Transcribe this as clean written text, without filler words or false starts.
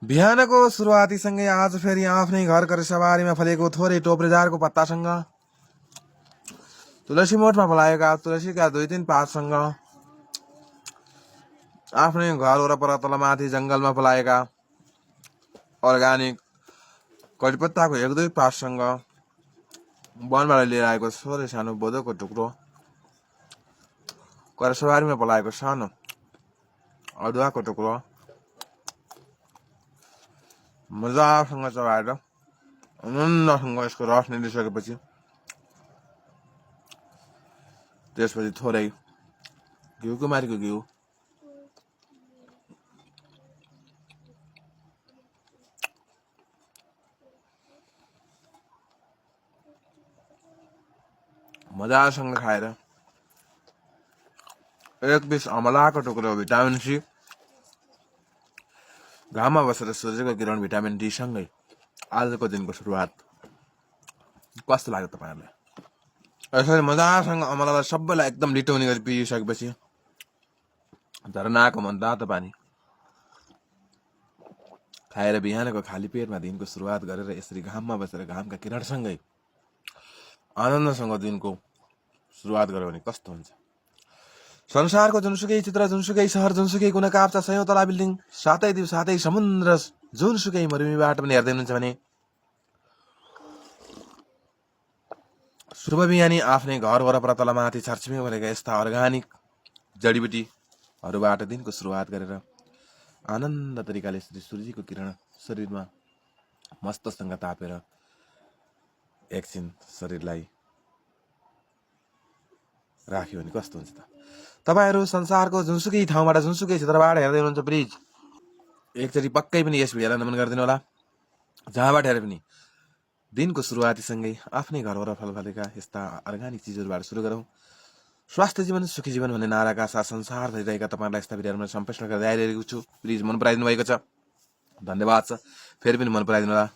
बिहानको सुरुवातीसँगै आज फेरि आफ्नै घर सवारीमा फलेको थोरै टोप्रेजारको पत्तासँग तुलसी मोठमा फलाएका तुलसीका 2-3 पातसँग आफ्नै घर वरपर तलमाथि जङ्गलमा फलाएका अर्ग्यानिक कडिपत्ताको 1-2 पातसँग वनबाट लिएर आएको थोरै सानो बोधोको टुक्रो करसवारीमा फलाएको सानो अदुवाको टुक्रो मजासँग चबाएर आनन्दसँग यसको रस निलिसकेपछि त्यसपछि थोरै घिउकुमारीको घिउ मजासँग खाएर 1 पिस अमलाको टुक्रो भिटामिन सी घाममा बसेर सूर्यको किरण भिटामिन डी सँगै आजको दिनको सुरुवात कस्तो लाग्यो तपाईहरुलाई? यसरी मजासँग अमलालाई सबैलाई एकदम लिटोनी गरी पिइसकेपछि झरनाको मनतातो पानी खाएर बिहानको खाली पेटमा दिनको सुरुवात गरेर यसरी घाममा बसेर घामका किरणसँगै आनन्दसँग दिनको सुरुवात गर्यो भने कस्तो हुन्छ? संसारको जुनसुकै चित्र, जुनसुकै शहर, जुनसुकै कुना काप्चा, सयौं तला बिल्डिङ, सातै द्वीप, सातै समुद्र, जुनसुकै मरुभूमिबाट पनि हेर्दै हुनुहुन्छ भने शुभ बिहानी आफ्नै घर वरपर तलमाथि छरछिमेक भएका यस्ता अर्ग्यानिक जडीबुटीहरूबाट दिनको सुरुवात गरेर आनन्द तरिकाले सूर्यको किरण शरीरमा मस्तसँग तापेर एकछिन शरीरलाई राख्यो भने कस्तो हुन्छ त? तपाईहरु संसारको जुनसुकै ठाउँबाट जुनसुकै क्षेत्रबाट हेर्दै हुनुहुन्छ प्लिज एकचोटि पक्कै पनि यस भिडियोलाई नमन गरिदिनु होला। जहाँबाट हेरे पनि दिनको सुरुवातीसँगै आफ्नै घर वरपर फलेका यस्ता अर्ग्यानिक चिजहरूबाट सुरु गरौँ। स्वास्थ्य जीवन सुखी जीवन भन्ने नाराका साथ संसार भरिरहेका तपाईहरुलाई यस्ता भिडियोहरुमा सम्प्रेषण गर्दै आइरहेको छु। प्लिज मन पराइदिनु भएको छ, धन्यवाद छ। फेरि पनि मन पराइदिनु होला।